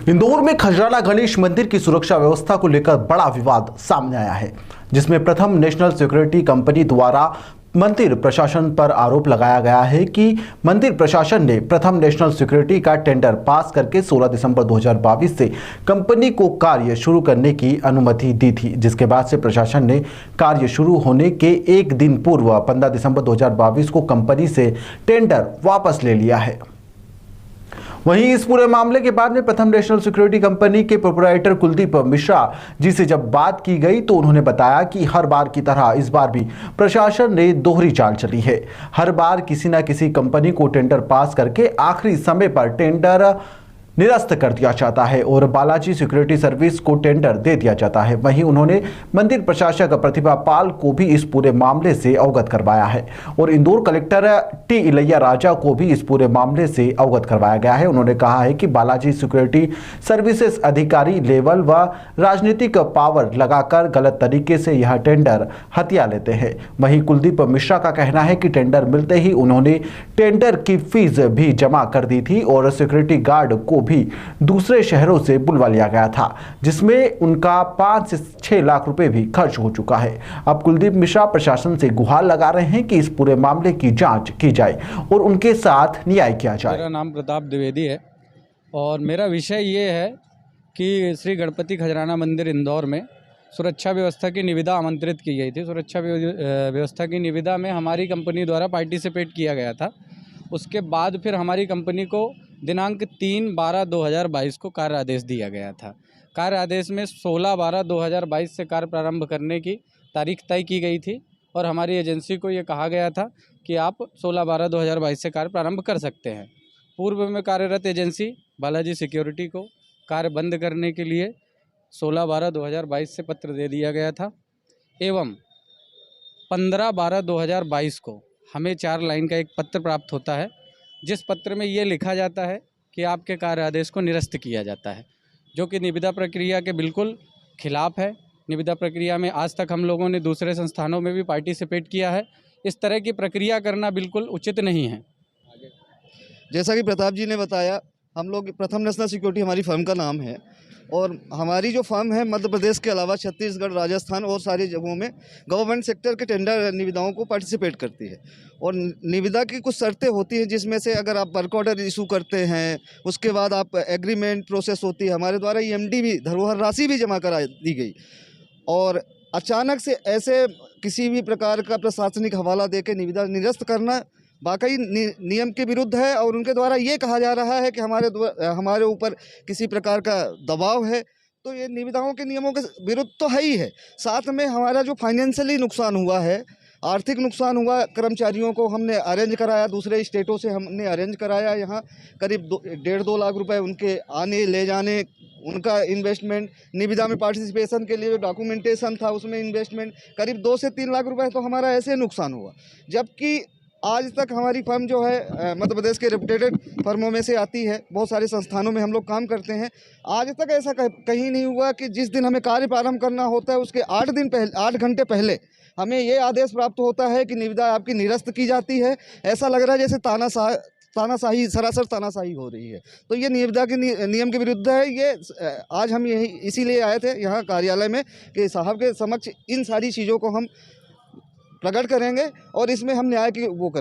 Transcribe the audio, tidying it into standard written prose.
इंदौर में खजराना गणेश मंदिर की सुरक्षा व्यवस्था को लेकर बड़ा विवाद सामने आया है, जिसमें प्रथम नेशनल सिक्योरिटी कंपनी द्वारा मंदिर प्रशासन पर आरोप लगाया गया है कि मंदिर प्रशासन ने प्रथम नेशनल सिक्योरिटी का टेंडर पास करके 16 दिसंबर 2022 से कंपनी को कार्य शुरू करने की अनुमति दी थी, जिसके बाद से प्रशासन ने कार्य शुरू होने के एक दिन पूर्व 15 दिसंबर 2022 को कंपनी से टेंडर वापस ले लिया है। वहीं इस पूरे मामले के बाद में प्रथम नेशनल सिक्योरिटी कंपनी के प्रोप्राइटर कुलदीप मिश्रा जी से जब बात की गई तो उन्होंने बताया कि हर बार की तरह इस बार भी प्रशासन ने दोहरी चाल चली है। हर बार किसी न किसी कंपनी को टेंडर पास करके आखिरी समय पर टेंडर निरस्त कर दिया जाता है और बालाजी सिक्योरिटी सर्विस को टेंडर दे दिया जाता है। वहीं उन्होंने मंदिर प्रशासक प्रतिभा पाल को भी इस पूरे मामले से अवगत करवाया है और इंदौर कलेक्टर टी इलैया राजा को भी इस पूरे मामले से अवगत करवाया गया है। उन्होंने कहा है कि बालाजी सिक्योरिटी सर्विसेज अधिकारी लेवल व राजनीतिक पावर लगाकर गलत तरीके से यह टेंडर हथिया लेते हैं। वहीं कुलदीप मिश्रा का कहना है कि टेंडर मिलते ही उन्होंने टेंडर की फीस भी जमा कर दी थी और सिक्योरिटी गार्ड को भी दूसरे शहरों से बुलवा लिया गया था, जिसमें उनका 5 से 6 लाख रुपए भी खर्च हो चुका है। अब कुलदीप मिश्रा प्रशासन से गुहार लगा रहे हैं कि इस पूरे मामले की जांच की जाए और उनके साथ न्याय किया जाए। मेरा नाम प्रताप द्विवेदी है और मेरा विषय ये है कि श्री गणपति खजराना मंदिर इंदौर में सुरक्षा व्यवस्था की निविदा आमंत्रित की गई थी। सुरक्षा व्यवस्था की निविदा में हमारी कंपनी द्वारा पार्टिसिपेट किया गया था। उसके बाद फिर हमारी कंपनी को दिनांक 3/12/2022 को कार्य आदेश दिया गया था। कार्य आदेश में 16/12/2022 से कार्य प्रारंभ करने की तारीख तय की गई थी और हमारी एजेंसी को ये कहा गया था कि आप 16/12/2022 से कार्य प्रारंभ कर सकते हैं। पूर्व में कार्यरत एजेंसी बालाजी सिक्योरिटी को कार्य बंद करने के लिए 16/12/2022 से पत्र दे दिया गया था एवं 15/12/2022 को हमें 4 लाइन का एक पत्र प्राप्त होता है, जिस पत्र में ये लिखा जाता है कि आपके कार्य आदेश को निरस्त किया जाता है, जो कि निविदा प्रक्रिया के बिल्कुल खिलाफ है। निविदा प्रक्रिया में आज तक हम लोगों ने दूसरे संस्थानों में भी पार्टिसिपेट किया है। इस तरह की प्रक्रिया करना बिल्कुल उचित नहीं है। जैसा कि प्रताप जी ने बताया, हम लोग प्रथम नेशनल सिक्योरिटी हमारी फर्म का नाम है और हमारी जो फर्म है मध्य प्रदेश के अलावा छत्तीसगढ़, राजस्थान और सारी जगहों में गवर्नमेंट सेक्टर के टेंडर निविदाओं को पार्टिसिपेट करती है और निविदा की कुछ शर्तें होती हैं, जिसमें से अगर आप वर्क ऑर्डर इशू करते हैं, उसके बाद आप एग्रीमेंट प्रोसेस होती है। हमारे द्वारा ईएमडी भी, धरोहर राशि भी जमा करा दी गई और अचानक से ऐसे किसी भी प्रकार का प्रशासनिक हवाला दे के निविदा निरस्त करना वाकई नियम के विरुद्ध है और उनके द्वारा ये कहा जा रहा है कि हमारे ऊपर किसी प्रकार का दबाव है। तो ये निविदाओं के नियमों के विरुद्ध तो है ही है। साथ में हमारा जो फाइनेंशियली नुकसान हुआ है, आर्थिक नुकसान हुआ, कर्मचारियों को हमने अरेंज कराया, दूसरे स्टेटों से हमने अरेंज कराया। यहाँ करीब 1.5-2 लाख रुपए उनके आने ले जाने, उनका इन्वेस्टमेंट, निविदा में पार्टिसिपेशन के लिए जो डॉक्यूमेंटेशन था उसमें इन्वेस्टमेंट, करीब 2 से 3 लाख रुपए तो हमारा ऐसे नुकसान हुआ। जबकि आज तक हमारी फर्म जो है मध्य प्रदेश के रेपुटेटेड फर्मों में से आती है, बहुत सारे संस्थानों में हम लोग काम करते हैं। आज तक ऐसा कहीं नहीं हुआ कि जिस दिन हमें कार्य प्रारंभ करना होता है उसके 8 घंटे पहले हमें ये आदेश प्राप्त होता है कि निविदा आपकी निरस्त की जाती है। ऐसा लग रहा है जैसे तानाशाही, सरासर तानाशाही हो रही है। तो ये निविदा के नियम के विरुद्ध है। ये आज हम यही इसीलिए आए थे यहाँ कार्यालय में कि साहब के समक्ष इन सारी चीज़ों को हम प्रकट करेंगे और इसमें हम न्याय की वो करेंगे।